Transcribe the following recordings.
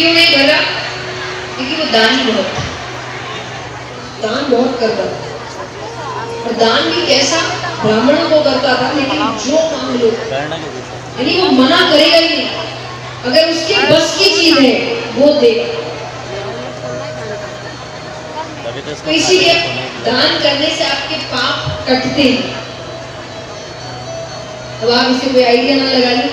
क्यों नहीं भर रहा? क्योंकि वो दानी बहुत था, दान बहुत करता था। और दान भी कैसा? ब्राह्मणों को करता था, लेकिन जो मांग लो, यानी वो मना करेगा ही नहीं। अगर उसके बस की चीज है वो देगा। तो इसीलिए दान करने से आपके पाप कटते हैं। अब आप इसे कोई आइडिया ना लगा ली,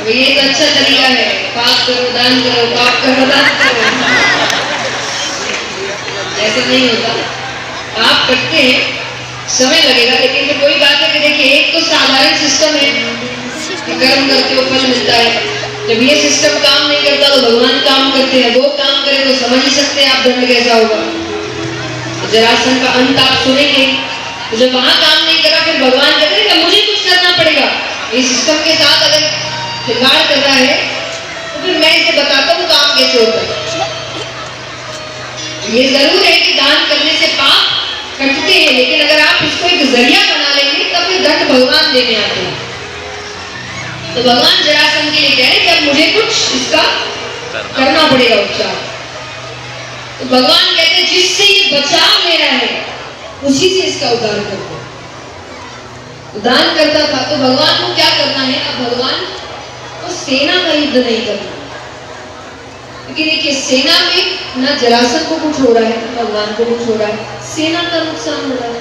तो ये तो अच्छा तरीका है, पाप करो दान करो, पाप करो दान करो। ऐसा नहीं होता, पाप कटते हैं, समय लगेगा, लेकिन तो कोई बात है कि देखिए एक तो साधारण सिस्टम है कि कर्म करते हो फल मिलता है। जब ये सिस्टम काम नहीं करता तो भगवान काम करते हैं। वो काम करे तो समझ ही सकते हैं आप दंड कैसा होगा। तो जरासंध का अंत आप सुनेंगे। तो जब वहां काम नहीं करा, फिर भगवान कहते हैं कि मुझे कुछ करना पड़ेगा। ये सिस्टम के साथ अगर खिलवाड़ कर रहा है तो फिर मैं इसे बताता हूँ काम कैसे होता है। ये जरूर है कि दान करने से पाप कटते हैं, लेकिन अगर आप इसको एक जरिया बना लेंगे तब फिर दंड भगवान देने आते हैं। तो भगवान जरासंध के लिए कह रहे कि अब मुझे कुछ इसका करना पड़ेगा उपचार। तो भगवान कहते हैं जिससे ये बचाव ले रहा है उसी से इसका उद्धार कर दो। दान करता था तो भगवान को क्या करना है? अब भगवान को सेना का युद्ध नहीं करना, क्योंकि देखिए सेना में ना जरासंध को कुछ हो रहा है ना भगवान को कुछ हो रहा है, सेना का नुकसान हो रहा है,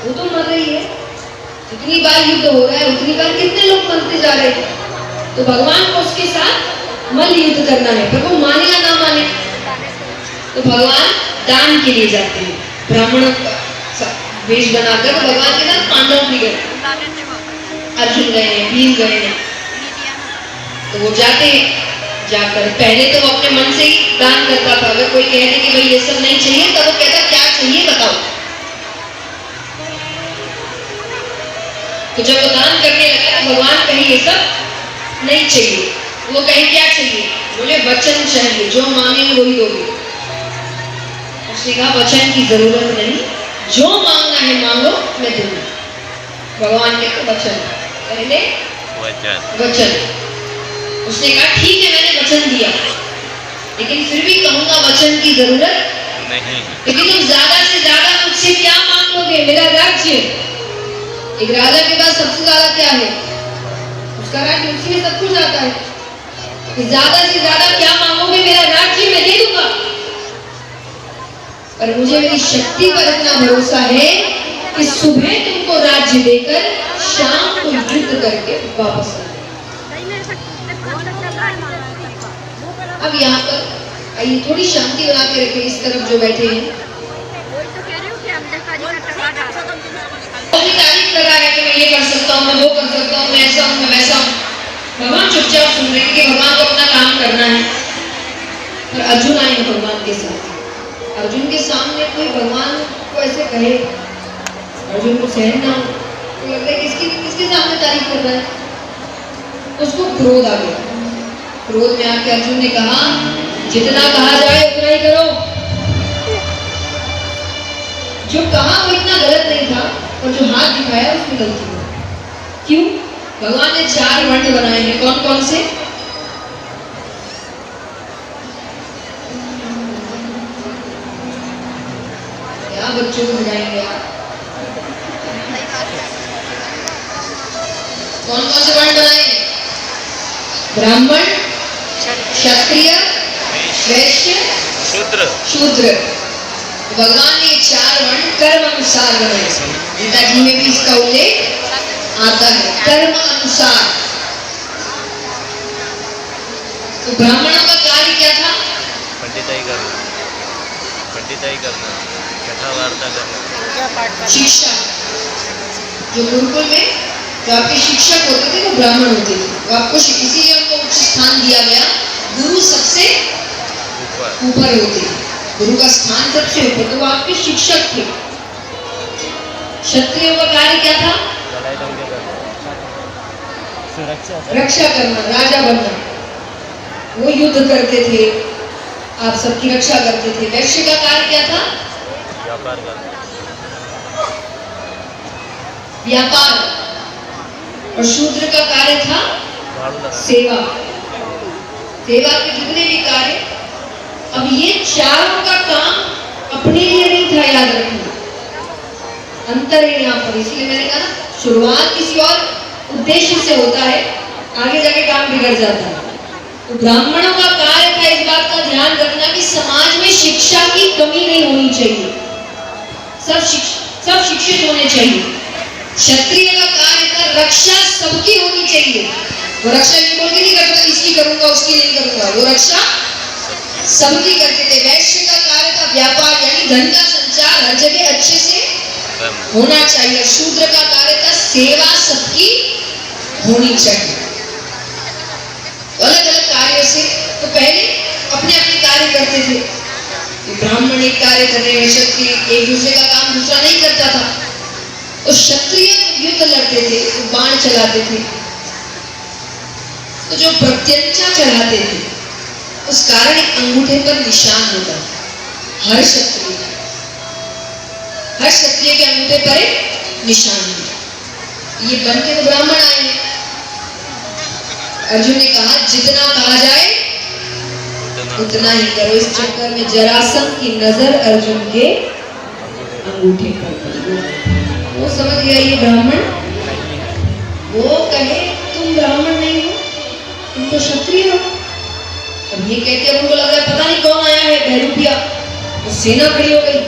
वो तो मर रही है। जितनी बार युद्ध हो रहा है उतनी बार कितने लोग मरते जा रहे हैं। तो भगवान को उसके साथ मल्ल युद्ध करना है, पर वो माने या ना माने। तो भगवान दान के लिए जाते हैं, ब्राह्मण वेश बनाकर भगवान के साथ पांडव भी गए, अर्जुन गए हैं, भीम गए हैं। तो वो जाते हैं, जाकर पहले तो वो अपने मन से ही दान करता था। अगर कोई कह दे कि भाई ये सब नहीं चाहिए, तब वो कहता क्या चाहिए बताओ। तो जब वो दान करने लगा तो भगवान कहे ये सब नहीं चाहिए। वो कहे क्या चाहिए? बोले वचन चाहिए, जो मांगेंगे वही दोगे। उसने कहा वचन की जरूरत नहीं, जो मांगना है मांगो मैं दूंगा। भगवान ने कहा वचन, पहले वचन। उसने कहा ठीक है मैंने वचन दिया, लेकिन फिर भी कहूंगा वचन की जरूरत नहीं, क्योंकि तुम ज्यादा से ज्यादा मुझसे क्या मांगोगे? मेरा राज्य। एक राजा के पास सबसे ज्यादा क्या है? उसका राज्य, उसी में सब कुछ आता है। ज्यादा से ज्यादा क्या मांगोगे? मेरा राज्य मैं दे दूंगा। पर मुझे मेरी शक्ति पर इतना भरोसा है कि सुबह तुमको राज्य देकर शाम को युद्ध करके वापस आ। अब यहाँ पर आइए थोड़ी शांति बना के रखें। इस तरफ जो बैठे हैं तारीफ कर रहा है कि मैं ये कर सकता हूँ, मैं वो कर सकता हूँ, मैं ऐसा हूँ, मैं वैसा हूँ। भगवान चुपचाप सुन रहे हैं कि भगवान को अपना काम करना है। पर अर्जुन आए भगवान के साथ। अर्जुन के सामने कोई भगवान को ऐसे कहे, अर्जुन को सहन ना हो, तो लगता है किसके सामने तारीफ कर रहा है। उसको क्रोध आ गया। क्रोध में आके अर्जुन ने कहा जितना कहा जाए उतना ही करो। जो कहा वो इतना गलत नहीं था, और जो हाथ दिखाया उसमें गलती हुई। क्यों? भगवान ने 4 वर्ण बनाए हैं। कौन कौन से? क्या बच्चों को बुझाएंगे आप? कौन कौन से वर्ण बनाए? ब्राह्मण, क्षत्रिय, वैश्य, शूद्र। भगवान ने 4 वर्ण कर्म अनुसार बनाए। गीता जी में भी इसका उल्लेख आता है, कर्म अनुसार। तो ब्राह्मणों का कार्य क्या था? पंडिताई करना, कथा वार्ता करना, शिक्षा। जो गुरुकुल में जो आपके शिक्षक होते थे वो ब्राह्मण होते थे, वो आपको इसीलिए उनको उच्च स्थान दिया गया। गुरु सबसे ऊपर होते थे, गुरु का स्थान सबसे ऊपर, तो वो आपके शिक्षक थे। क्षत्रियों का कार्य क्या था? रक्षा करना, राजा बनना। वो युद्ध करते थे, आप सबकी रक्षा करते थे। वैश्य का कार्य क्या था? व्यापार। और शूद्र का कार्य था सेवा। सेवा के जितने भी कार्य, अब ये चारों का काम अपने लिए नहीं था, याद रखना। अंतर है यहाँ पर, इसलिए मैंने कहा शुरुआत किसी और उद्देश्य से होता है, आगे जाके काम बिगड़ जाता है। तो ब्राह्मणों का कार्य था इस बात का ध्यान रखना कि समाज में शिक्षा की कमी नहीं होनी चाहिए, सब शिक्षित होने चाहिए। क्षत्रिय का कार्य था रक्षा सबकी होनी चाहिए। वो रक्षा ये बोल के नहीं करता इसकी करूंगा उसकी नहीं करूंगा, वो रक्षा सबकी करते थे। वैश्य का कार्य था व्यापार, यानी धन का संचार हर जगह अच्छे से होना चाहिए। शूद्र का कार्य था सेवा सबकी होनी चाहिए। अलग अलग कार्यों से तो पहले अपने अपने कार्य करते थे। ब्राह्मण एक कार्य कर रहे हैं, क्षत्रिय एक दूसरे का काम दूसरा नहीं करता था। और क्षत्रिय युद्ध लड़ते थे, तो बाण चलाते थे, तो जो प्रत्यंचा चढ़ाते थे उस कारण एक अंगूठे पर निशान होता था। हर क्षत्रिय के अंगूठे पर एक निशान होता। ये बन के तो ब्राह्मण आए हैं। अर्जुन ने कहा जितना कहा जाए उतना ही करो। इस चक्कर में जरासंध की नजर अर्जुन के अंगूठे पर पड़ी। वो समझ गया ये ब्राह्मण, वो कहे तुम ब्राह्मण नहीं हो, तुम तो क्षत्रिय हो। अब ये कहते हैं उनको लग रहा है पता नहीं कौन आया है बहरूपिया, तो सेना खड़ी हो गई।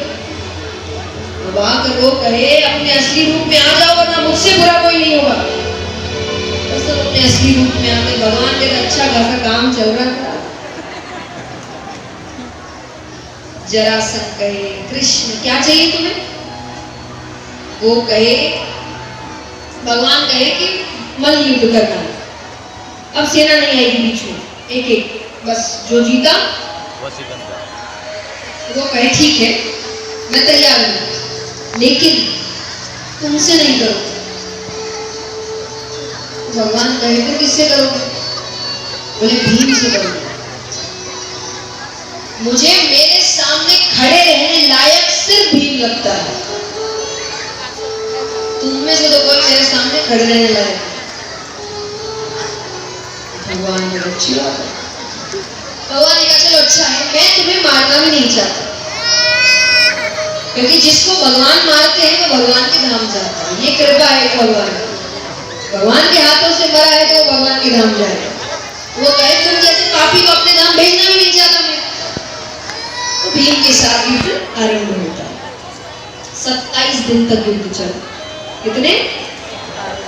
अब आकर वो कहे अपने असली रूप में आ जाओ वरना मुझसे बुरा कोई नहीं होगा। तो सब अपने असली रूप में आते। भगवान के अच्छा खासा काम चल रहा था। जरासंध कहे कृष्ण क्या चाहिए तुम्हें? वो कहे भगवान कहे कि मल्ल युद्ध करना। अब सेना नहीं आएगी बीच में, एक एक बस जो जीता वो कहे ठीक है मैं तैयार हूं, लेकिन तुमसे नहीं करोगे। भगवान कहे फिर किससे करोगे? बोले भीम से करोगे। मुझे मेरे सामने खड़े रहने लायक सिर्फ भीम लगता है, तुम में से तो कोई मेरे सामने खड़े रहने लायक। भगवान ने अच्छी बात है। भगवान ने कहा चलो अच्छा है, मैं तुम्हें मारना भी नहीं चाहता, क्योंकि जिसको भगवान मारते हैं वो भगवान के धाम जाता है। ये कृपा है भगवान के हाथों से मरा है तो भगवान के धाम जाएगा। वो कहे तुम जैसे पापी को अपने धाम भेजना भी नहीं चाहता मैं। तो भीम के साथ युद्ध आरंभ होता है। 27 दिन तक युद्ध चला। कितने?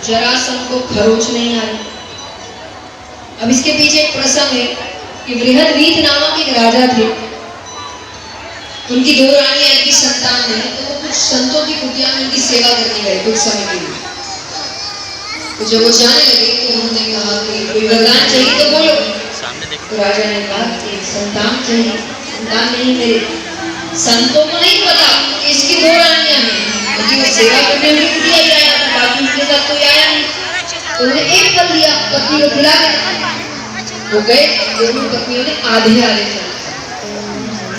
जरासंध को खरोच नहीं आ रही। अब इसके पीछे एक प्रसंग है कि बृहद्वीत नामक एक राजा थे, उनकी 2 रानियां की संतान है, तो वो कुछ संतों की कुटिया में उनकी सेवा करने गए कुछ समय के लिए। तो जब वो जाने लगे तो उन्होंने कहा कि कोई वरदान चाहिए तो बोलो। तो राजा ने कहा कि एक संतान चाहिए। संतान नहीं मेरे संतों को नहीं पता कि इसकी 2 रानियां हैं, क्योंकि वो सेवा करने में कुटिया ही आया था, बाकी उनके साथ कोई आया नहीं। तो उन्होंने एक फल दिया, पत्नी को खिला दिया। वो गए, दोनों पत्नियों ने आधे आधे फल,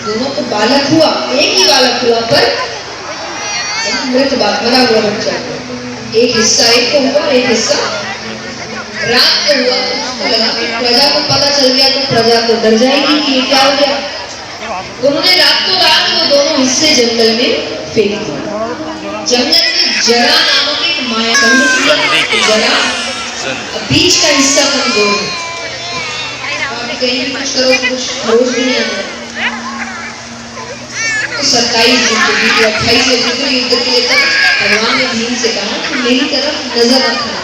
दोनों को बालक हुआ, एक ही बालक हुआ पर मृत मरा हुआ बच्चा। एक हिस्सा एक को हुआ, एक हिस्सा रात को हुआ। तो उसको लगा कि प्रजा को पता चल गया तो प्रजा तो डर जाएगी कि ये क्या हो गया। उन्होंने रातों रात वो दोनों हिस्से जंगल में फेंक दिए। जंगल में जरा नामक एक माया जरा बीच का हिस्सा कमजोर है, कहीं भी कुछ करो कुछ खरोच भी नहीं आता। 27 दिन के बीच 28 युद्ध के लिए तक भगवान ने भीम से कहा कि मेरी तरफ नजर रखना,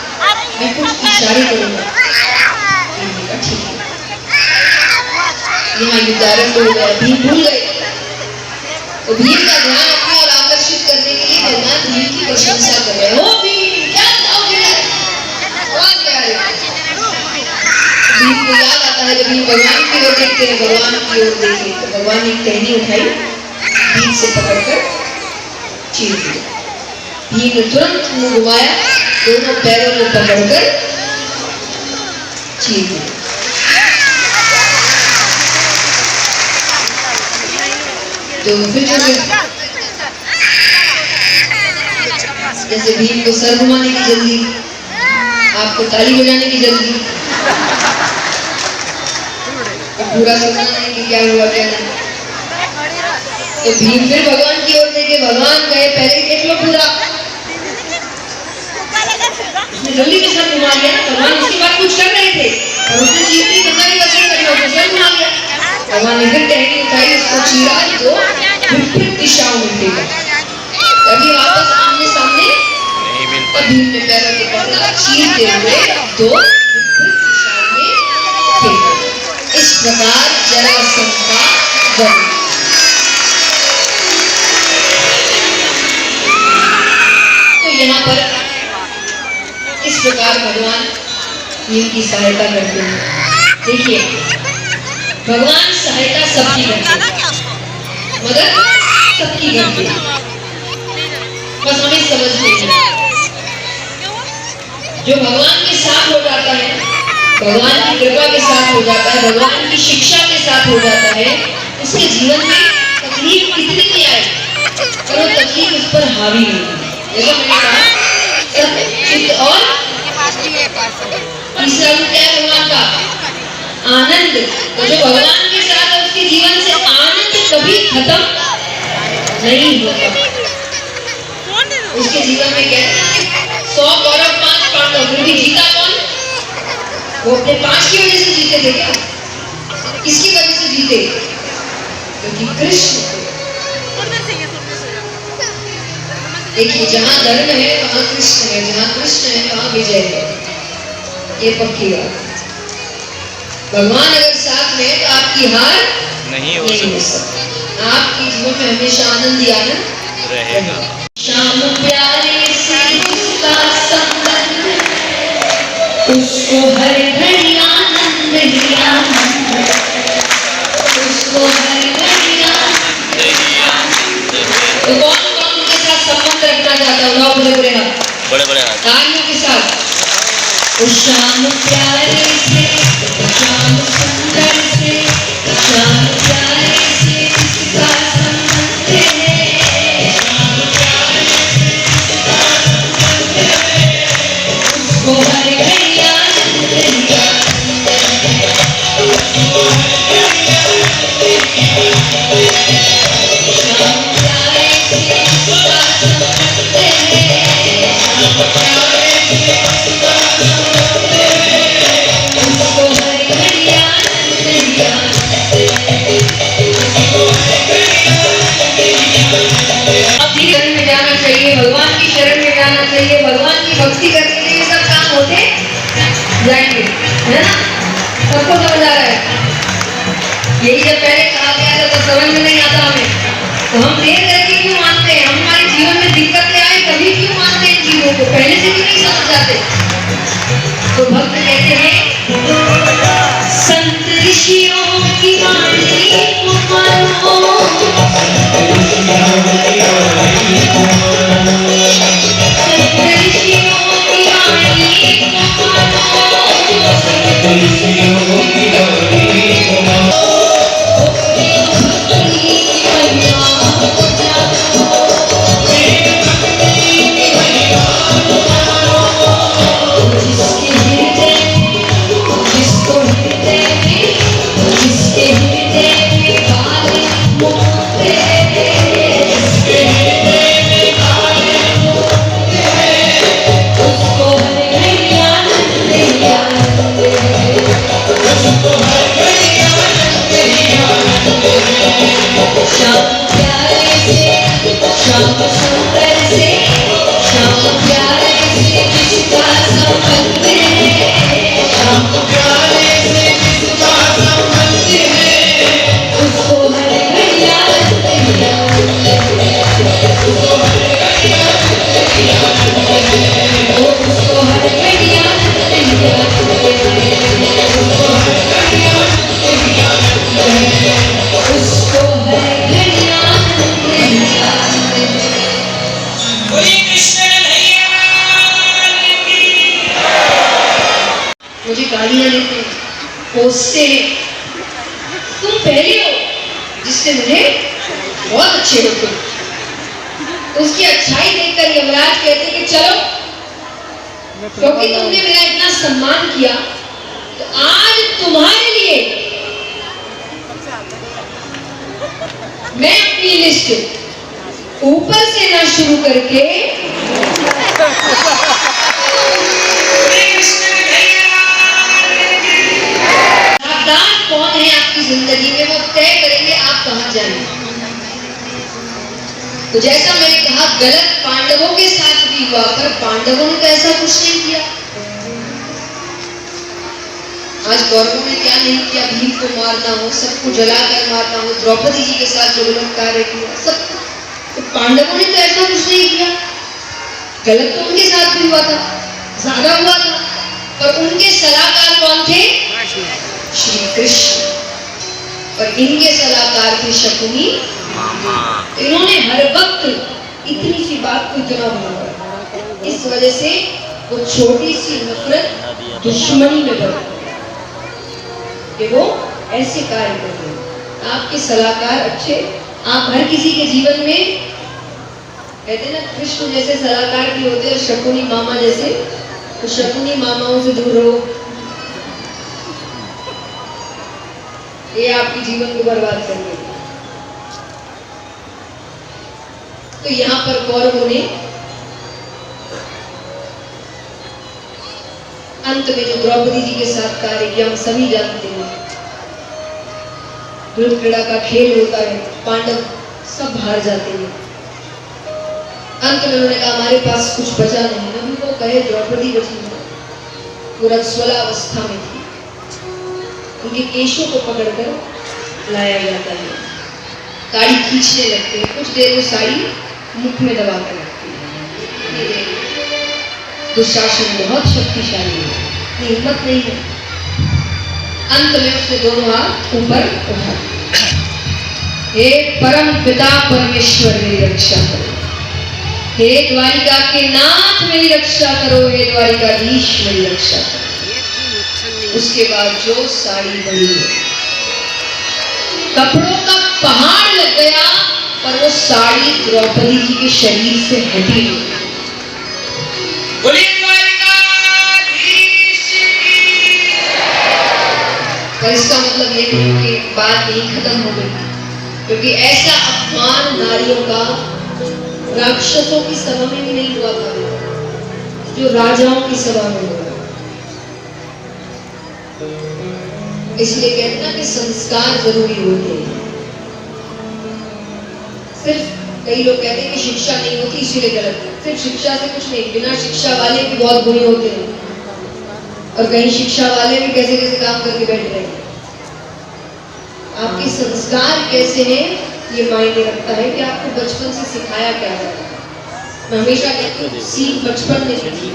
मैं कुछ इशारे करूंगा। ठीक है। यहाँ युद्ध आरंभ हो गया। भीम भूल गए। तो भीम का ध्यान अपनी ओर आकर्षित करने के लिए भगवान भीम की प्रशंसा कर रहे हैं। ओ भीम क्या दाव खेला है? आवाज क्या है? भीम को याद आता है जब भीम भगवान की ओर देखते हैं, भगवान की ओर देखे तो भगवान ने एक टहनी उठाई, भीम से पकड़कर चीर दिया। भीम ने तुरंत मुंह घुमाया, दोनों पैरों में पकड़कर चीर दिया। तो फिर जैसे भीम को सर घुमाने की जल्दी, आपको ताली बजाने की जल्दी। पूरा सुना नहीं कि क्या हुआ क्या नहीं। तो भीम फिर भगवान की ओर देखे, भगवान गए पहले देख लो पूरा, उसने जल्दी में सब घुमा लिया ना। भगवान उसके बाद कुछ कर रहे थे और उसने चीर दी, गंगा की वजह करना उसने सब घुमा लिया। भगवान ने फिर टहनी उठाई, उसको चीरा तो विपरीत दिशाओं में फेंका। अभी वापस आमने सामने नहीं मिल और भीम ने पैरों को पकड़ा, चीरते हुए दो विपरीत दिशाओं में फेंका। इस प्रकार जरासंध का वध। तो यहाँ पर इस प्रकार भगवान भीम की सहायता करते हैं। देखिए भगवान सहायता सबकी करते हैं, मदद सबकी करते हैं, बस हमें समझ नहीं है। जो भगवान के साथ हो जाता है, भगवान की कृपा के साथ हो जाता है, भगवान की शिक्षा के साथ हो जाता है, उसके जीवन में तकलीफ कितनी भी आए पर वो तकलीफ उस पर हावी नहीं है। जैसा मैंने कहा सत्चित और तीसरा रूप क्या है भगवान का? आनंद। तो जो भगवान के साथ है उसके जीवन से आनंद कभी खत्म नहीं होता। उसके जीवन में क्या है? 100 कौरव 5 पांडव, फिर भी जीता कौन? वो अपने 5 की वजह से जीते थे क्या? किसकी वजह से जीते? क्योंकि कृष्ण। देखिए जहाँ धर्म है वहाँ कृष्ण है, जहाँ कृष्ण है वहाँ विजय है, ये पक्की बात। भगवान अगर साथ में तो आपकी हार नहीं हो सकती। आपके जीवन में हमेशा आनंद ही आनंद रहेगा। श्याम प्यारे से जिसका संबंध, उसको हर घड़ी आनंद ही आनंद, उसको हर घड़ी आनंद ही आनंद। तो कौन कौन के साथ संबंध रखना चाहता है? उठाओ बड़े बड़े हाथ, बड़े हाथ तालियों के साथ। उस श्याम प्यारे से, श्याम सुंदर से, श्याम प्यारे से जिसका संबंध है, श्याम प्यारे से जिसका संबंध है, उसको हर घड़ी आनंद ही आनंद है, उसको हर घड़ी आनंद ही आनंद है। श्याम प्यारे से जिसका संबंध है, श्याम प्यारे से जिसका संबंध है, उसको हर घड़ी आनंद ही आनंद है, उसको हर घड़ी आनंद ही आनंद है। अपनी शरण में जाना चाहिए, भगवान की शरण में जाना चाहिए, भगवान की भक्ति करने के लिए सब काम होते जाएंगे, है ना? सबको समझ आ रहा है? यही जब पहले कहा गया था तो समझ में नहीं आता हमें, तो हम देर करके क्यों मानते हैं? हमारे जीवन में दिक्कतें आए तभी क्यों मानते हैं चीजों को? पहले से क्यों नहीं समझ जाते? तो भक्त कहते हैं संत ऋषियों की वाणी को मानो, संत ऋषियों की वाणी को मानो, संत ऋषियों की वाणी को मानो, संत ऋषियों की वाणी को मानो। मुझे गालियां देते हैं, कोसते हैं, तुम पहले हो जिससे मुझे बहुत अच्छे हो तुम। उसकी अच्छाई देखकर यमराज कहते कि चलो, क्योंकि तुमने मेरा इतना सम्मान किया तो आज तुम्हारे लिए मैं अपनी लिस्ट ऊपर से ना शुरू करके सावधान कौन है आपकी जिंदगी में, वो तय करेंगे आप कहां जाएंगे। तो जैसा मैंने कहा, गलत पांडवों के साथ भी हुआ, पर पांडवों ने तो ऐसा कुछ नहीं किया। आज कौरवों ने क्या नहीं किया, भीम को मारना हो, सबको जलाकर मारना हो, द्रौपदी जी के साथ जो गलत कार्य किया, सब। तो पांडवों ने तो ऐसा कुछ नहीं किया। गलत तो उनके साथ भी हुआ था, ज्यादा हुआ था, पर उनके सलाहकार कौन थे? श्री कृष्ण। और इनके सलाहकार थे शकुनी मामा। इन्होंने हर वक्त इतनी सी बात को इतना बढ़ाया, इस वजह से वो छोटी सी नफरत दुश्मनी में बदल गई कि वो ऐसे कार्य कर रहे हैं। आपके सलाहकार अच्छे, आप हर किसी के जीवन में कहते ना, कृष्ण जैसे सलाहकार भी होते हैं, शकुनी मामा जैसे। तो शकुनी मामाओं से दूर रहो, ये आपके जीवन को बर्बाद करेंगे। तो यहां पर कौरवों ने अंत में जो द्रौपदी जी के साथ कार्य किया, हम सभी जानते हैं। ध्रुव क्रीड़ा का खेल होता है, पांडव सब हार जाते हैं। अंत में उन्होंने कहा हमारे पास कुछ बचा नहीं। अभी वो कहे द्रौपदी बची है, वो रजस्वला अवस्था में थी, उनके केशों को पकड़कर लाया जाता है, साड़ी खींचने लगते हैं, कुछ देर वो साड़ी मुख में दबा कर रखती है। दुशासन बहुत शक्तिशाली है, हिम्मत नहीं है। अंत में उसने दोनों हाथ ऊपर उठा, हे परम पिता परमेश्वर मेरी रक्षा करो, हे द्वारिका के नाथ मेरी रक्षा करो, हे द्वारिकाधीश मेरी रक्षा करो। उसके बाद जो साड़ी बड़ी है, कपड़ों का पहाड़ लग गया, पर वो साड़ी द्रौपदी जी के शरीर से हटी नहीं। पर इसका मतलब ये नहीं कि बात यही खत्म हो गई, क्योंकि ऐसा अपमान नारियों का राक्षसों की सभा में भी नहीं हुआ था, जो राजाओं की सभा में हुआ। इसलिए कहते ना कि संस्कार जरूरी होते हैं। सिर्फ कई लोग कहते हैं कि शिक्षा नहीं होती इसीलिए गलत है। सिर्फ शिक्षा से कुछ नहीं, बिना शिक्षा वाले भी बहुत बुरे होते हैं, और कहीं शिक्षा वाले भी कैसे कैसे काम करके बैठ रहे हैं। आपके संस्कार कैसे हैं ये मायने रखता है कि आपको बचपन से सिखाया क्या जाता है। मैं हमेशा कहती हूँ सीख बचपन में सीखी।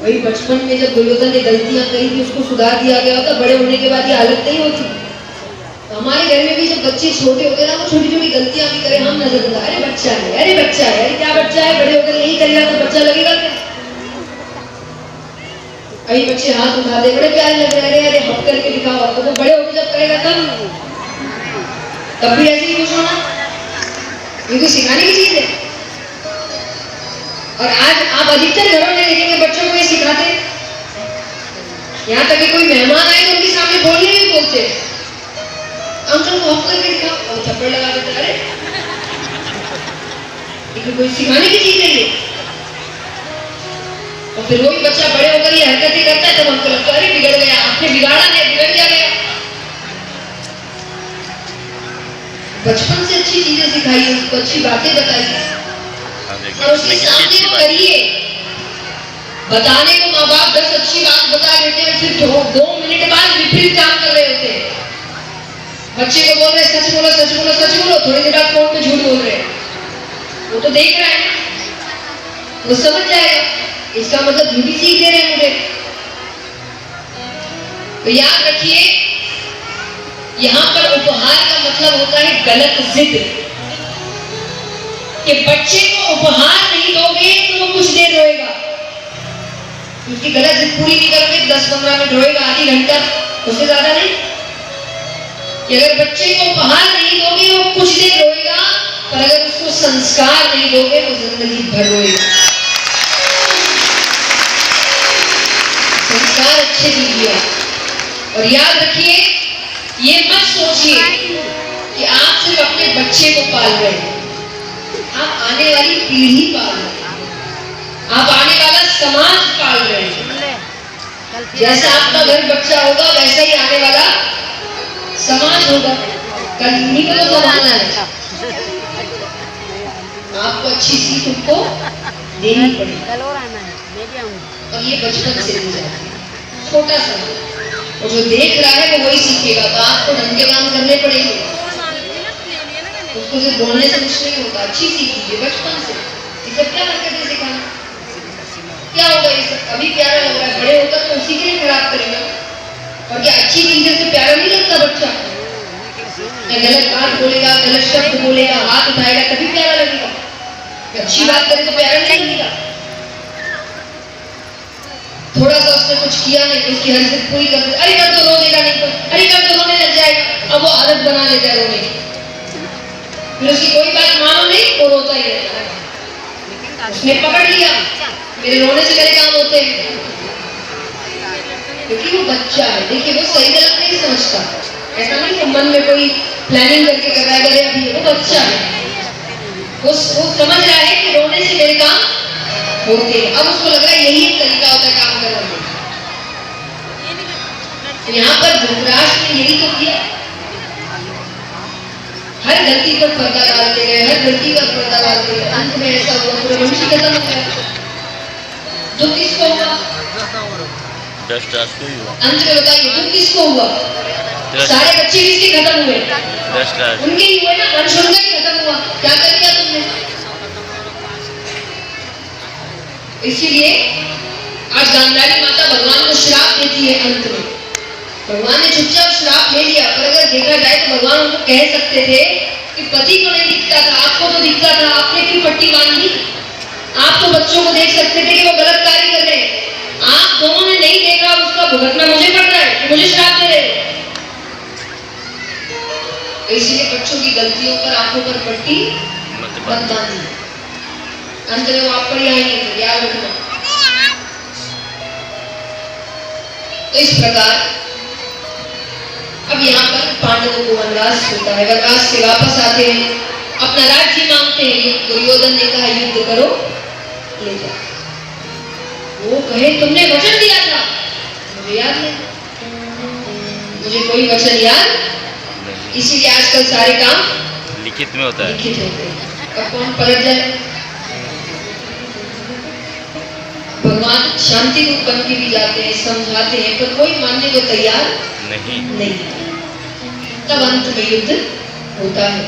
वही बचपन में जब दुर्योधन ने गलतियां करी थी, उसको सुधार दिया गया होता, बड़े होने के बाद ये हालत नहीं होती। तो हमारे घर में भी जब बच्चे छोटे होते ना, वो छोटी छोटी गलतियां भी करे, हम नजर, अरे बच्चा है, अरे बच्चा है, अरे क्या बच्चा है, बड़े होकर यही करेगा तो बच्चा लगेगा क्या। अभी बच्चे हाथ उठा दे, बड़े प्यारे लग रहे, अरे अरे हप करके दिखाओ, तो बड़े होकर जब करेगा तब भी ऐसे ही खुश होना। ये तो सिखाने की चीज है। और आज आप अधिकतर घरों में देखेंगे बच्चों को ये सिखाते, यहाँ तक कि कोई मेहमान आए तो उनके सामने बोलने भी बोलते, अंकल को हप करके दिखाओ, और थप्पड़ लगा देते, अरे लेकिन कोई सिखाने की चीज है ये। और फिर वही बच्चा बड़े होकर ये हरकतें करता है, तब हमको लगता है अरे बिगड़ गया, आपने बिगाड़ा नहीं, बिगड़ क्या गया। बचपन से अच्छी चीजें सिखाइए, उसको अच्छी बातें बताइए, और उसके सामने वो करिए। बताने को माँ बाप 10 अच्छी बात बता देते हैं, फिर 2 मिनट बाद विपरीत काम कर रहे होते हैं। बच्चे को बोल रहे सच बोलो सच बोलो सच बोलो, थोड़ी देर बाद फोन पे झूठ बोल रहे हैं। वो तो देख रहा है, वो समझ जाएगा, इसका मतलब झूठी सीख दे रहे हैं मुझे। तो याद रखिए, यहां पर उपहार का मतलब होता है गलत जिद। कि बच्चे को उपहार नहीं दोगे तो वो कुछ देर रोएगा, उसकी गलत जिद पूरी नहीं करोगे 10-15 मिनट रोएगा, आधी घंटा, उससे ज्यादा नहीं। कि अगर बच्चे को उपहार नहीं दोगे वो कुछ देर रोएगा, पर अगर उसको संस्कार नहीं दोगे वो जिंदगी भर रोएगा। संस्कार अच्छे दीजिए। और याद रखिए, ये मत सोचिए कि आप सिर्फ अपने बच्चे को पाल रहे हैं, आप आने वाली पीढ़ी पाल रहे हैं, आप आने वाला समाज पाल रहे हैं। जैसा आपका घर बच्चा होगा वैसा ही आने वाला समाज होगा। कल इन्हीं को तो जमाना है, आपको अच्छी सीख उनको देनी पड़ेगी और ये बचपन से दी जाती है, छोटा सा। और जो देख रहा है वो वही सीखेगा, तो आपको ढंग के काम करने पड़ेंगे। उसको सिर्फ बोलने से कुछ नहीं होता, अच्छी सीख दीजिए बचपन से। ये सब क्या हरकतें सिखाना, क्या होगा ये सब? अभी प्यारा लग रहा है, बड़े होकर तो उसी के लिए खराब करेगा। और क्या अच्छी चीजें से प्यारा नहीं लगता बच्चा? या गलत बात बोलेगा, गलत शब्द बोलेगा, हाथ उठाएगा तभी प्यारा लगेगा। अच्छी बात करे तो प्यारा नहीं लगेगा। थोड़ा सा उसने कुछ किया नहीं, उसकी हर जिद पूरी कर दे, अरे कर तो रो देगा, नहीं तो अरे कर तो रोने लग जाएगा। अब वो आदत बना लेता है रोने की, फिर उसकी कोई बात मानो नहीं, वो रोता ही रहता है। उसने पकड़ लिया, मेरे रोने से मेरे काम होते हैं, क्योंकि वो बच्चा है। देखिए वो सही गलत नहीं समझता, ऐसा नहीं कि मन में कोई प्लानिंग करके कर रहा है, अरे अभी वो बच्चा है, वो समझ रहा है कि रोने से मेरे काम होते हैं। अब उसको लग रहा है यही एक तरीका होता है काम करने का। यहाँ पर धृतराष्ट्र ने यही तो किया, हर गलती पर पर्दा डालते गए, हर गलती पर पर्दा डालते गए, अंत में ऐसा हुआ पूरा वंश खत्म हो गया। दुख किसको हुआ? अंत में बताइए दुख किसको हुआ? सारे बच्चे किसके खत्म हुए? उनके ही हुए ना, वंश उनका ही खत्म हुआ। क्या कर दिया तुमने? इसीलिए आज गांधारी माता भगवान को श्राप देती है। अंत में भगवान ने चुपचाप श्राप ले लिया, पर अगर देखा जाए तो भगवान उनको कह सकते थे कि पति को नहीं दिखता था, आपको तो दिखता था, आपने क्यों पट्टी बांधी? आप तो बच्चों को देख सकते थे कि वो गलत कार्य कर रहे हैं, आप दोनों ने नहीं देखा, उसका भुगतना मुझे पड़ रहा है कि मुझे श्राप दे रहे हो। इसलिए बच्चों की गलतियों पर, आंखों पर पट्टी मत बांधिए। अंत में वो आप पर ही आएंगे, तो याद रखना। तो इस प्रकार अब यहाँ पर पांडवों को वनवास होता है, वनवास से वापस आते हैं, अपना राज्य मांगते हैं। दुर्योधन ने कहा युद्ध करो, ले जाओ। वो कहे तुमने वचन दिया था, मुझे याद नहीं, मुझे कोई वचन याद। इसीलिए आजकल सारे काम लिखित में होता है, लिखित होते हैं। अब कौन पलट जाए? भगवान शांति रूप बन के भी जाते हैं, समझाते हैं, पर कोई मानने को तैयार नहीं। तब अंत में युद्ध होता है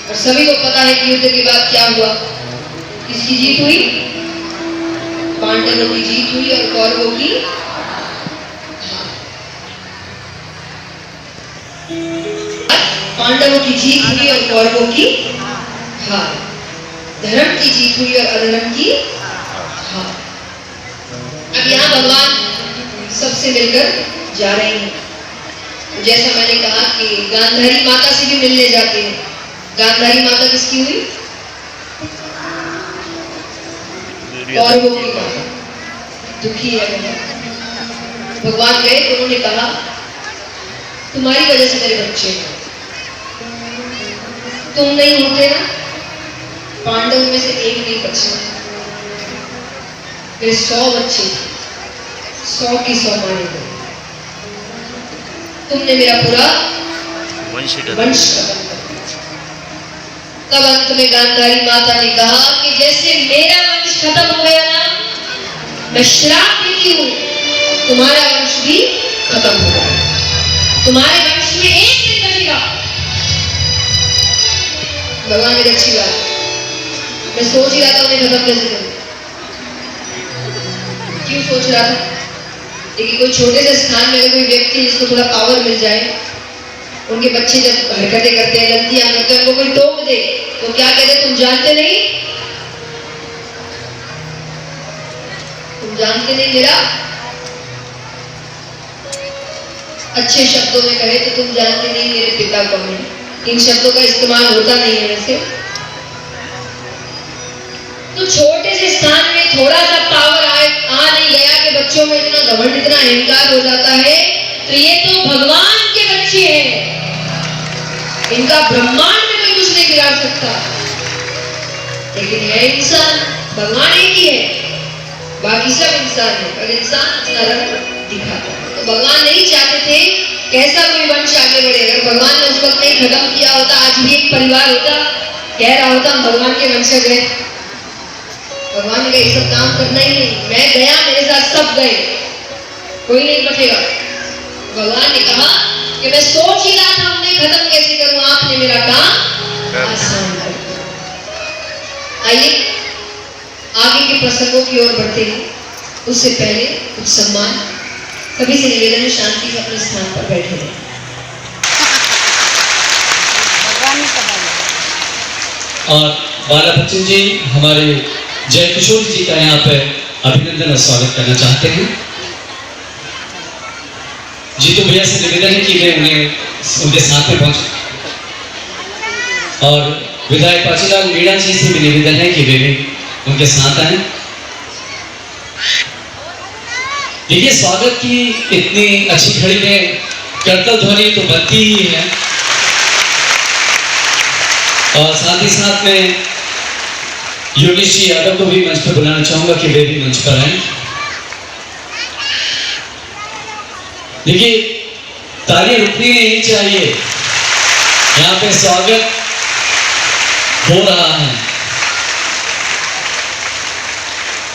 और सभी को पता है कि युद्ध के बाद क्या हुआ। किसकी जीत हुई? पांडवों की जीत हुई और कौरवों की पांडवों की जीत हुई और कौरवों की हार। धर्म की जीत हुई और अधर्म की हार। अब यहाँ भगवान सबसे मिलकर जा रहे हैं। जैसा मैंने कहा कि गांधारी माता से भी मिलने जाते हैं। गांधारी माता किसकी हुई? कौरवों की माता, दुखी है भगवान गए तो उन्होंने कहा तुम्हारी वजह से मेरे बच्चे, तुम नहीं होते ना, पांडव में से एक नहीं बचना। मेरे 100 बच्चे, 100 की 100 मारे गए, तुमने मेरा पूरा वंश खत्म कर दिया। तब अंत में गांधारी माता ने कहा कि जैसे मेरा वंश खत्म हो गया ना, मैं श्राप देती हूँ तुम्हारा वंश भी खत्म हो गया, तुम्हारे वंश में एक दिन बचेगा। भगवान ने अच्छी बात, मैं सोच ही रहा था उन्हें खत्म कैसे करूं। क्यों सोच रहा था? देखिए कोई छोटे से स्थान में अगर कोई व्यक्ति जिसको थोड़ा पावर मिल जाए, उनके बच्चे जब हरकतें करते हैं, गलतियां करते हैं, उनको कोई टोक दे तो क्या कहते? तुम जानते नहीं, तुम जानते नहीं मेरा। अच्छे शब्दों में कहे तो तुम जानते नहीं मेरे पिता कौन है। इन शब्दों का इस्तेमाल होता नहीं है वैसे। तो छोटे से स्थान में थोड़ा सा पावर आ नहीं गया कि बच्चों में इतना घमंड, इतना अहंकार हो जाता है। तो ये तो भगवान के बच्चे हैं, इनका ब्रह्मांड में कोई कुछ नहीं बिगाड़ सकता, लेकिन है इंसान, भगवान एक ही है, बाकी सब इंसान है, पर इंसान अपना रंग दिखाता है। तो भगवान नहीं चाहते थे कैसा कोई वंश आगे बढ़े। अगर भगवान ने उस वक्त नहीं खत्म किया होता, आज भी एक परिवार होता, कह रहा होता हम भगवान के वंशज हैं। भगवान ने ये सब काम करना ही नहीं, मैं गया मेरे साथ सब गए, कोई नहीं बचेगा। भगवान ने कहा कि मैं सोच ही रहा था उन्हें खत्म कैसे करूं, आपने मेरा काम आसान कर दिया। आइए आगे के प्रसंगों की ओर बढ़ते हैं, उससे पहले कुछ सम्मान। सभी से निवेदन है शांति से अपने स्थान पर बैठे रहें। और बाला बच्चन जी हमारे जय किशोर जी का यहाँ पे अभिनंदन और स्वागत करना चाहते हैं। जीतू भैया से निवेदन है कि वे उन्हें उनके साथ में पहुंचे, और विधायक पाचीलाल मीणा जी से भी निवेदन है कि वे भी उनके साथ आए। देखिए स्वागत की इतनी अच्छी घड़ी में करतल ध्वनि तो बनती ही है, और साथ ही साथ में योगेश जी यादव को भी मंच पर बुलाना चाहूंगा कि वे भी मंच पर आए। देखिए तालियां रुकनी नहीं चाहिए, यहाँ पे स्वागत हो रहा है।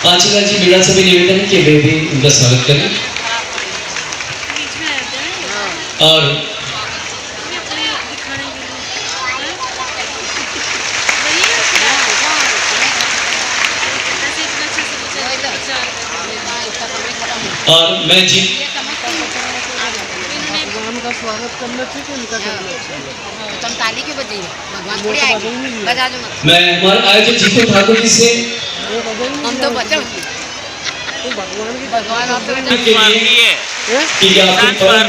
पाचीलाल जी मीणा से भी निवेदन है कि वे भी उनका स्वागत करें। और मैं जी भगवान का स्वागत करना ठीक है, उनका तुम ताली क्यों बजाइए, भगवान थोड़ी आएंगे, बजा दो मत। मैं हमारे आयोजक जीतू ठाकुर जी से हम तो बचाओगे भगवान की, भगवान आप तो के लिए कि आपकी परम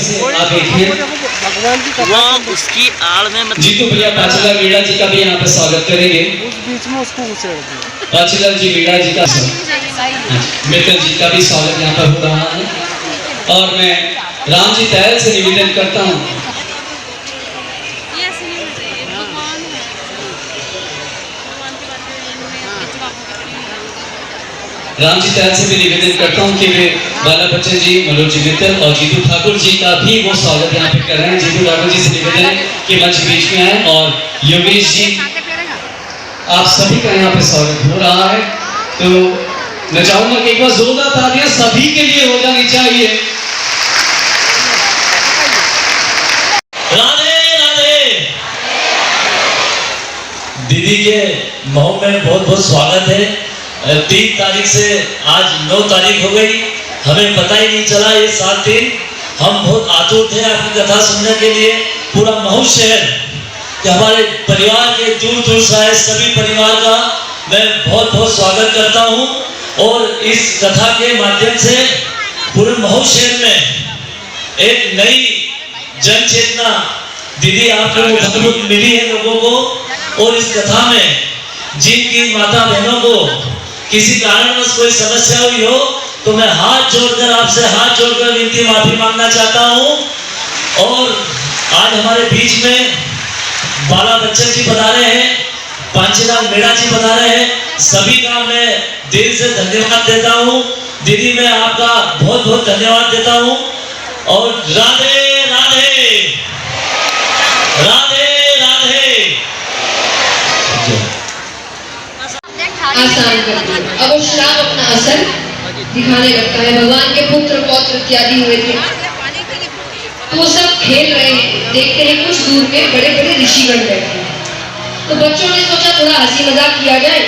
से आप देखिए भगवान की वो उसकी आड़ में मत जीतू भैया पाचीलाल मीणा जी का भी यहाँ पे स्वागत करेंगे। उस बीच में उसको उछेड़ दो। पाचीलाल जी मीणा जी का मित्तल जी का भी स्वागत यहाँ पर हो रहा है। और मैं राम जी तहल से निवेदन करता हूँ राम जी तहल से भी निवेदन करता हूँ कि वे बाला बच्चन जी, मनोज जी मित्तल और जीतू ठाकुर जी का भी वो स्वागत यहाँ पे कर रहे हैं। जीतू ठाकुर जी से निवेदन है कि मंच बीच में आए, और योगेश जी आप सभी का यहाँ पे स्वागत हो रहा है। तो मैं चाहूंगा कि एक बार जोरदार तालियां सभी के लिए हो जानी चाहिए। राधे राधे। दीदी के मऊ में बहुत बहुत स्वागत है। 3 तारीख से आज 9 तारीख हो गई, हमें पता ही नहीं चला ये 7 दिन। हम बहुत आतुर थे आपकी कथा सुनने के लिए। पूरा महू शहर कि हमारे परिवार के दूर दूर से आए सभी परिवार का मैं बहुत बहुत स्वागत करता हूँ। और इस कथा के माध्यम से पूरे महू शहर में एक नई जन चेतना दीदी आपको अद्भुत मिली है लोगों को। और इस कथा में जिनकी माता बहनों को किसी कारणवश कोई समस्या हुई हो तो मैं हाथ जोड़कर आपसे हाथ जोड़कर विनती माफी मांगना चाहता हूँ। और आज हमारे बीच में बाला बच्चन जी बता रहे हैं, पाचीलाल मीणा जी बता रहे हैं, सभी का मैं दिल से धन्यवाद देता हूँ। दीदी मैं आपका बहुत बहुत धन्यवाद देता हूँ। और राधे राधे राधे राधे। आसान कर दिया। अब वो श्राप अपना असर दिखाने लगता है। भगवान के पुत्र पौत्र इत्यादि हुए थे, तो वो सब खेल रहे हैं। देखते हैं कुछ दूर में बड़े बड़े ऋषिगण बैठे हैं। तो बच्चों ने सोचा थोड़ा हंसी मजाक किया जाए,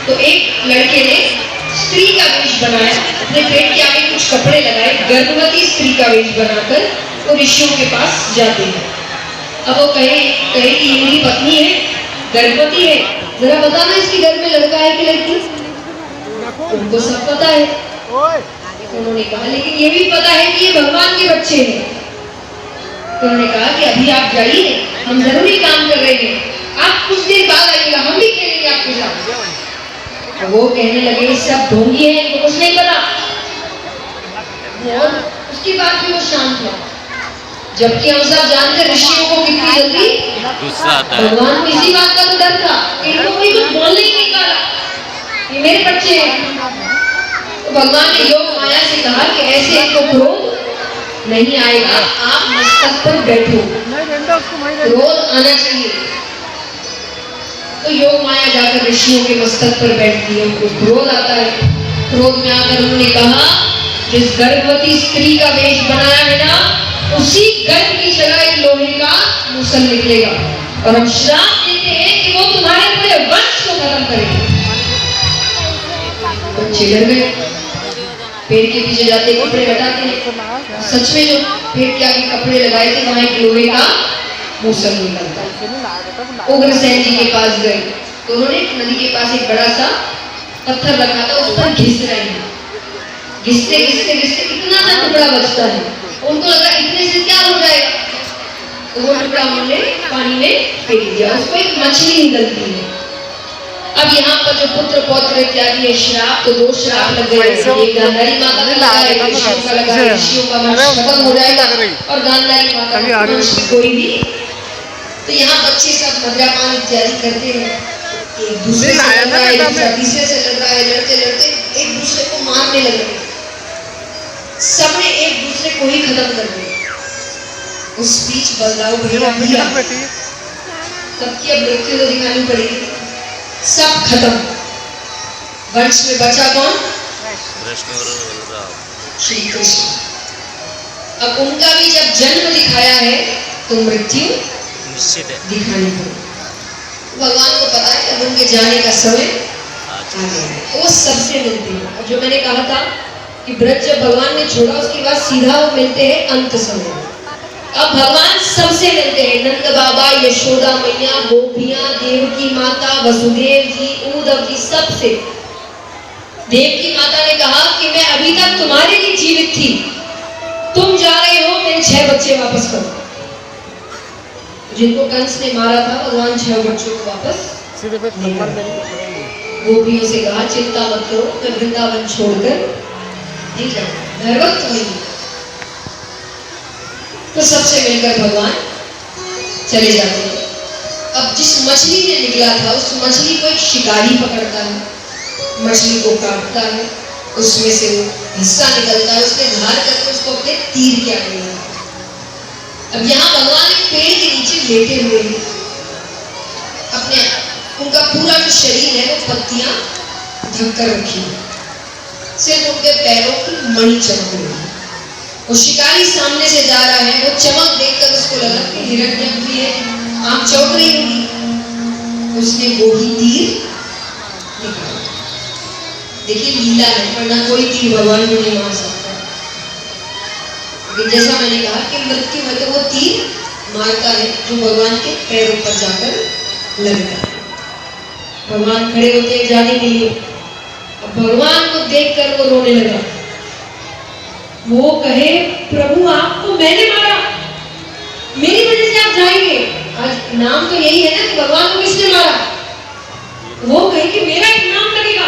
तो एक लड़के ने स्त्री का वेश बनाया, अपने पेट के आगे कुछ कपड़े लगाए, गर्भवती स्त्री का वेश बनाकर वो ऋषियों के पास जाते हैं। अब वो कहे कि ये मेरी पत्नी है, गर्भवती है, जरा बताना इसके घर में लड़का है कि लड़की। उनको सब पता है। उन्होंने कहा लेकिन ये भी पता है कि ये भगवान के बच्चे हैं। तो उन्होंने कहा कि अभी आप जाइए, हम जरूरी काम कर रहे हैं, आप कुछ देर बाद आइएगा, हम भी खेलेंगे आपके साथ। तो वो कहने लगे सब ढोंगी है, इनको कुछ नहीं पता। और उसके बाद भी वो शांत हुआ। जबकि हम सब जानते हैं ऋषियों को कितनी जल्दी गुस्सा आता है। भगवान को इसी बात का तो डर था कि इनको कोई कुछ बोलने ही नहीं पाया, ये मेरे बच्चे हैं। तो भगवान ने योग माया से कहा कि ऐसे इनको क्रोध नहीं आएगा, आप मस्तक पर बैठो, क्रोध आना चाहिए। तो योग माया जाकर ऋषियों के मस्तक पर बैठती है, उनको क्रोध आता है। क्रोध में आकर उन्होंने कहा जिस गर्भवती स्त्री का वेश बनाया है ना, उसी गर्भ की जगह एक लोहे का मूसल निकलेगा और हम श्राप देते हैं कि वो तुम्हारे पूरे वंश को खत्म करेगा। बच्चे डर गए, पेड़ के पीछे जाते कपड़े हटाते हैं, सच में जो पेड़ के आगे कपड़े लगाए थे वहां एक लोहे का मूसल निकलता है। उग्रसेन जी के पास गए तो उन्होंने नदी के पास एक बड़ा सा पत्थर रखा था, उस पर घिस रहे हैं। घिसते घिसते घिसते इतना सा टुकड़ा बचता है, उनको लगा इतने से क्या हो जाएगा, तो वो टुकड़ा उन्होंने पानी में फेंक दिया, उसको एक मछली निकलती है। अब यहाँ पर जो पुत्र पौत्र इत्यादि है श्राप, तो 2 श्राप लग गए, एक गांधारी माता का लगा है, ऋषियों का लगा है, ऋषियों का वंश खत्म हो जाएगा और गांधारी माता का वंश कोई भी। तो यहाँ बच्चे सब मद्यपान इत्यादि करते हैं, एक दूसरे से लड़ रहा है, दूसरा तीसरे से लड़ रहा है, लड़ते लड़ते एक दूसरे को मारने लगे, सबने एक दूसरे को ही खत्म कर दिया। उस बीच बलराव भैया सबकी अब मृत्यु तो दिखानी पड़ेगी, सब खत्म। वंश में बचा कौन? श्री कृष्ण। अब उनका भी जब जन्म दिखाया है तो मृत्यु निश्चित है, दिखानी पड़ेगी। भगवान को पता है अब उनके जाने का समय आ गया है, वो सबसे मिलते हैं। अब जो मैंने कहा था कि ब्रज जब भगवान ने छोड़ा उसके बाद सीधा वो मिलते हैं अंत समय। अब भगवान सबसे मिलते हैं, नंद बाबा, यशोदा मैया, गोपियां, देवकी माता, वसुदेव जी, उद्धव जी, सबसे। देवकी माता ने कहा कि मैं अभी तक तुम्हारे लिए जीवित थी, तुम जा रहे हो, मेरे 6 बच्चे वापस करो। जिनको कंस ने मारा था भगवान 6 बच्चों को वापस गोपियों से कहा चिंता मत करो, मैं वृंदावन छोड़कर नहीं जाऊंगा, मैं वक्त नहीं। तो सबसे मिलकर भगवान चले जाते हैं। अब जिस मछली ने निकला था उस मछली को एक शिकारी पकड़ता है, मछली को काटता है, उसमें से वो हिस्सा निकलता है, उसके धार करके उसको अपने तीर के आगे लगाता है। अब यहाँ भगवान एक पेड़ के नीचे लेटे हुए हैं, अपने उनका पूरा जो शरीर है वो पत्तियां ढककर रखी है, सिर्फ उनके पैरों की मणि चमक रही है। वो शिकारी सामने से जा रहा है, वो चमक देखकर उसको लगा कि हिरण्यक भी है, आंख चौंक रही होगी, उसने वो ही तीर निकाला। देखिए लीला है, वरना कोई तीर भगवान को नहीं मार सकता। लेकिन जैसा मैंने कहा कि मृत्यु में तो वो तीर मारता है जो भगवान के पैरों पर जाकर लगता है। भगवान खड़े होते हैं जाने के लिए, अब भगवान को देखकर वो रोने लगा। वो कहे प्रभु आपको मैंने मारा, मेरी वजह से आप जाएंगे। आज नाम तो यही है ना कि भगवान को किसने मारा। वो कहे कि मेरा एक नाम लगेगा।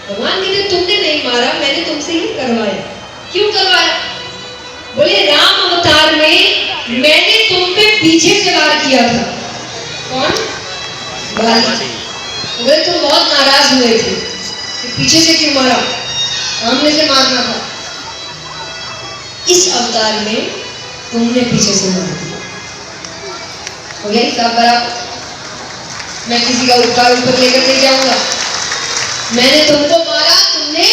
भगवान कहते तुमने नहीं मारा, मैंने तुमसे ही करवाया। क्यों करवाया? बोले राम अवतार में मैंने तुम पे पीछे से वार किया था। कौन? बाली। बोले तुम बहुत नाराज हुए थे कि पीछे से क्यों मारा, सामने से मारना था। इस अवतार में तुमने पीछे से मार दिया। हो गया हिसाब बराबर। मैं किसी का उपकार ऊपर लेकर नहीं जाऊंगा। मैंने तुमको मारा, तुमने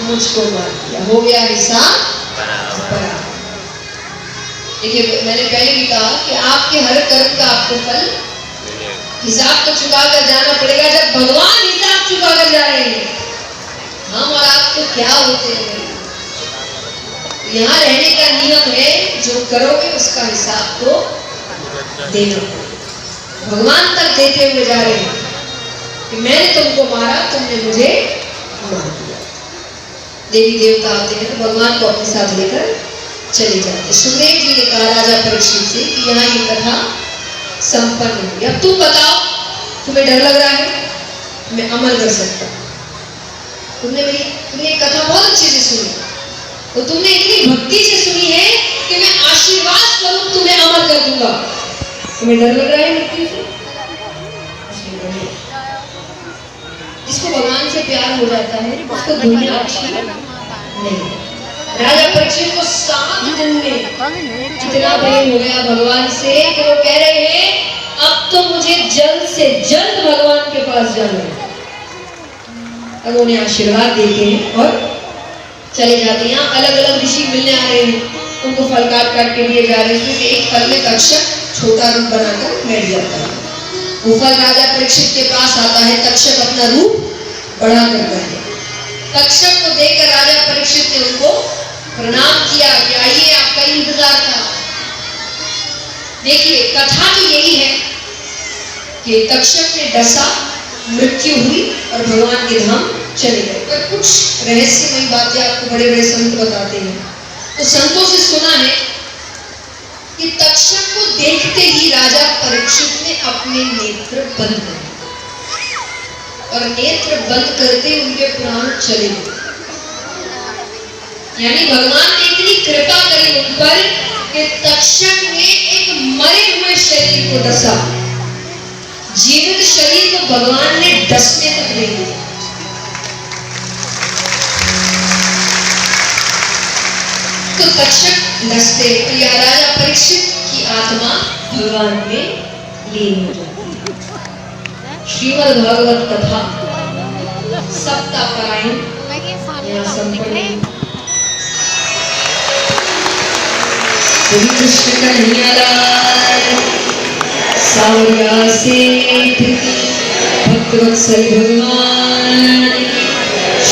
मुझको मार दिया, हो गया हिसाब बराबर। देखिए मैंने पहले भी कहा कि आपके हर कर्म का आपको फल हिसाब तो चुका कर जाना पड़ेगा। जब भगवान हिसाब चुका कर जा रहे हैं, हम और आप तो क्या होते हैं। यहाँ रहने का नियम है, जो करोगे उसका हिसाब तो देना पड़ेगा। भगवान तक देते हुए जा रहे हैं कि मैंने तुमको मारा, तुमने मुझे मार दिया। देवी देवता आते हैं तो भगवान को अपने साथ लेकर चले जाते। सुखदेव जी ने कहा राजा परीक्षित से कि यहाँ ये कथा संपन्न हुई। अब तुम बताओ, तुम्हें डर लग रहा है? मैं अमल कर सकता हूँ। तुमने कथा बहुत अच्छे से सुनी, तो तुमने इतनी भक्ति से सुनी है कि मैं आशीर्वाद होगा। तुम्हें डर लग रहा है मृत्यु से? जिसको भगवान से प्यार हो जाता है उसको दुनिया अच्छी नहीं। राजा परीक्षित को 7 दिन में इतना प्रेम हो गया भगवान से कि वो कह रहे हैं अब तो मुझे जल्द से जल्द भगवान के पास जाना है। अब उन्हें आशीर्वाद देते हैं और चले जाते हैं। यहाँ अलग अलग ऋषि मिलने आ रहे हैं, उनको फल काट काट के दिए जा रहे हैं। इसमें से एक फल में तक्षक छोटा रूप बनाकर बैठ जाता है। वो फल राजा परीक्षित के पास आता है, तक्षक अपना रूप बढ़ा करता है। तक्षक को देखकर राजा परीक्षित ने उनको प्रणाम किया कि आइए आपका इंतजार था। देखिए कथा तो यही है कि तक्षक ने डसा, मृत्यु हुई और भगवान के धाम चले गए। पर कुछ रहस्यमयी बातें आपको बड़े बड़े संत बताते हैं। तो संतों से सुना है कि तक्षक को देखते ही राजा परीक्षित ने अपने नेत्र बंद कर दिए और नेत्र बंद करते उनके प्राण चले गए। यानी भगवान ने इतनी कृपा करी उन पर कि तक्षक ने एक मरे हुए शरीर को डसा, जीवित शरीर को भगवान ने डसने तक नहीं दिया। तो तक्षक डसते या राजा परीक्षित की आत्मा भगवान में लीन हो जाती। श्रीमद् भागवत कथा सप्ताहपारायण यहाँ संपन्न। श्री कृष्ण कन्हैया लाल सावरिया सेठ भक्तवत्सल भगवान।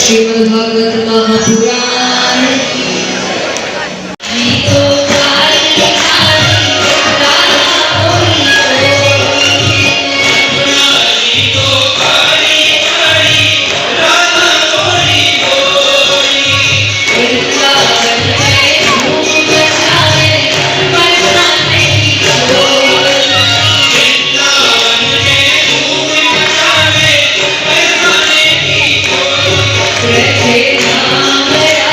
श्रीमद् भागवत महापुराण। Krishna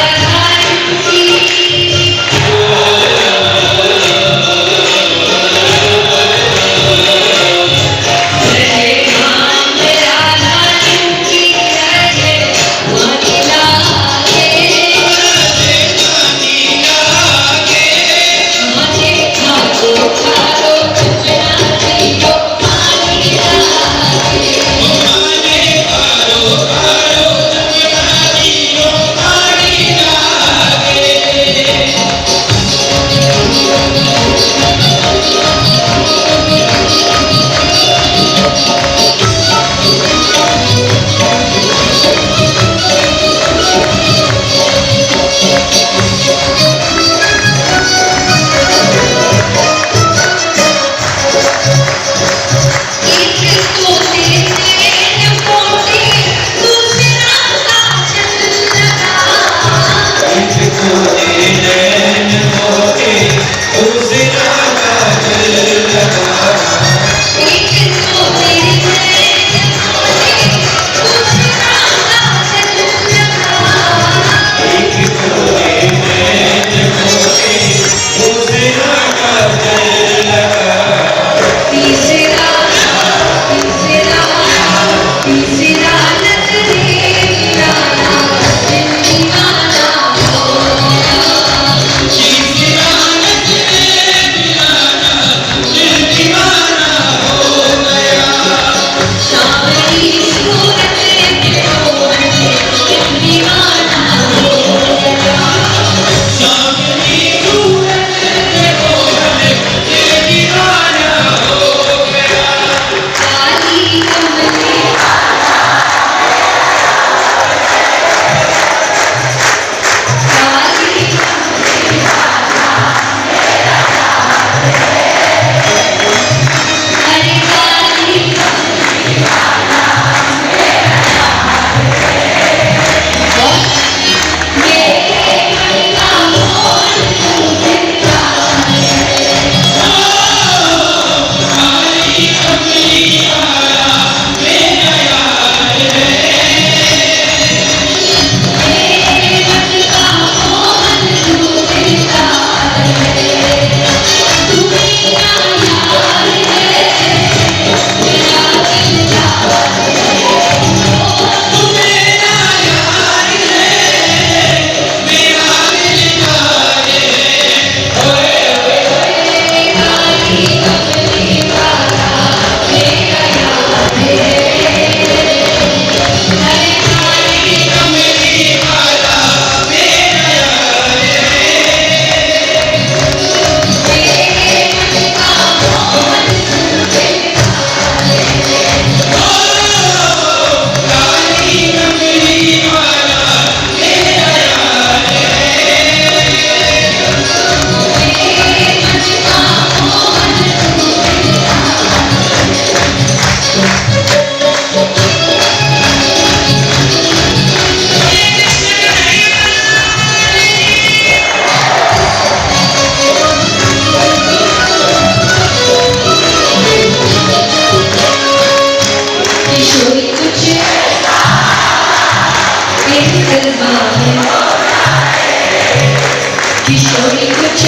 कुछ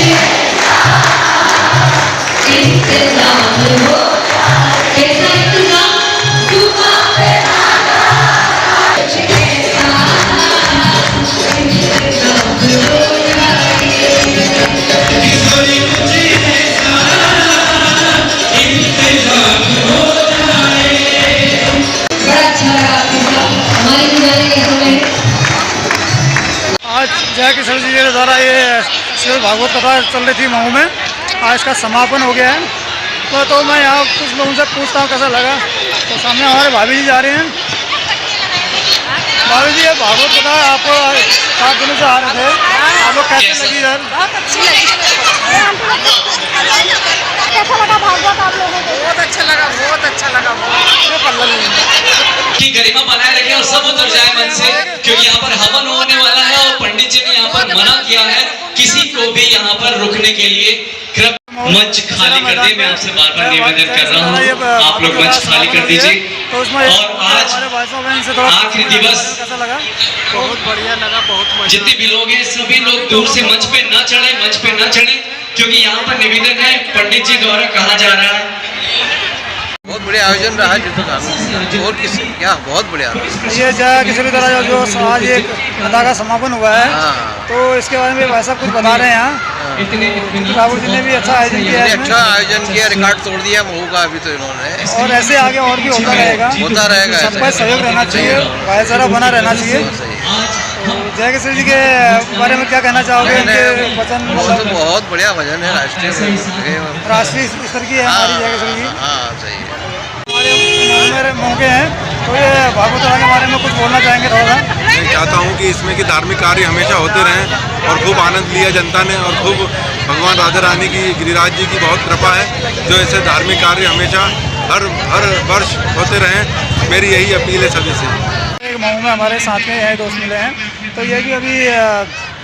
इंतजाम हो, कैसा इंतजाम? दुआ पे कुछ कैसा इंतजाम हो बड़ा अच्छा लगा हमारे गुजारे के समय। आज जय किशोर जी के द्वारा ये श्रीमद् भागवत कथा चल रही थी मऊ में, आज इसका समापन हो गया है। तो मैं यहाँ कुछ लोगों से पूछता हूँ कैसा लगा। तो सामने हमारे भाभी जी जा रहे हैं। भाभी जी, ये भागवत कथा आपको 7 दिनों से आ रहे थे, आप लोग कैसी लगी इधर? बहुत अच्छी लगी। कैसा लगा भागवत आप लोगों को? बहुत अच्छा लगा, बहुत अच्छा लगा। की गरिमा बनाए रखें और सब उतर जाए मन से, क्योंकि यहाँ पर हवन होने वाला है और पंडित जी ने यहाँ पर मना किया है किसी को भी यहाँ पर रुकने के लिए। मंच खाली कर दे, मैं आपसे बार बार निवेदन कर रहा हूँ, आप लोग मंच खाली कर दीजिए। और आज आखिरी दिवस, बहुत बढ़िया लगा, बहुत जितने भी लोग हैं सभी लोग दूर से मंच पे ना चढ़े, मंच पे ना चढ़े, क्योंकि यहाँ पर निवेदन है पंडित जी द्वारा कहा जा रहा है। बहुत बढ़िया आयोजन रहा है जितना और किसी क्या बहुत बढ़िया। ये जय किशोर जी द्वारा जो आज एक कथा का समापन हुआ है, तो इसके बारे में भाई साहब कुछ बता रहे हैं यहाँ। ठाकुर जी ने भी अच्छा आयोजन किया है, अच्छा आयोजन किया, रिकॉर्ड तोड़ दिया मऊ का अभी तो इन्होंने, और ऐसे आगे और भी होता रहेगा, सबका सहयोग रहना चाहिए, भाईचारा बना रहना चाहिए। जय किशोर जी के बारे में क्या कहना चाहोगे? इनके वचन बहुत बढ़िया भजन है, राष्ट्रीय स्तर की है हमारी जय किशोर जी। हाँ सही है। हमारे मेरे मौके हैं, तो ये भागवत कथा के बारे में कुछ बोलना चाहेंगे थोड़ा सा? मैं चाहता हूँ कि इसमें की धार्मिक कार्य हमेशा होते रहें और खूब आनंद लिया जनता ने, और खूब भगवान राधा रानी की, गिरिराज जी की बहुत कृपा है जो ऐसे धार्मिक कार्य हमेशा हर वर्ष होते रहें। मेरी यही अपील है सभी से। एक मऊ में हमारे साथ में यह दोस्त मिले हैं, तो ये भी अभी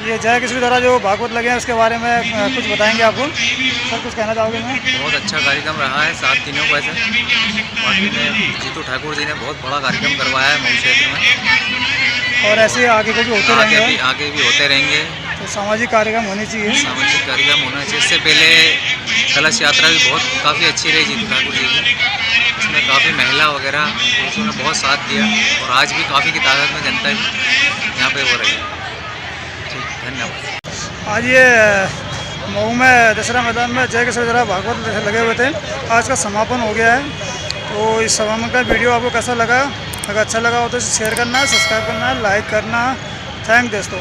ये जय किशोर द्वारा जो भागवत लगे हैं उसके बारे में कुछ बताएंगे आपको। सर कुछ कहना चाहोगे? मैं बहुत अच्छा कार्यक्रम रहा है 7 दिनों का। ऐसा बाकी में जीतू ठाकुर जी ने बहुत बड़ा कार्यक्रम करवाया है मऊ क्षेत्र में, और ऐसे आगे को भी होते रहेंगे, आगे भी होते रहेंगे। तो सामाजिक कार्यक्रम होने चाहिए, सामाजिक कार्यक्रम होना चाहिए। इससे पहले कलश यात्रा भी काफ़ी अच्छी रही जीतू ठाकुर जी की, इसमें काफ़ी महिला वगैरह पुरुषों ने बहुत साथ दिया, और आज भी काफ़ी की तादाद में जनता यहाँ पे हो रही है। ठीक, धन्यवाद। आज ये मऊ में दशहरा मैदान में जय किशोर द्वारा भागवत लगे हुए थे, आज का समापन हो गया है। तो इस समापन का वीडियो आपको कैसा लगा? अगर अच्छा लगा हो तो इसे शेयर करना, सब्सक्राइब करना, लाइक करना। थैंक दोस्तों।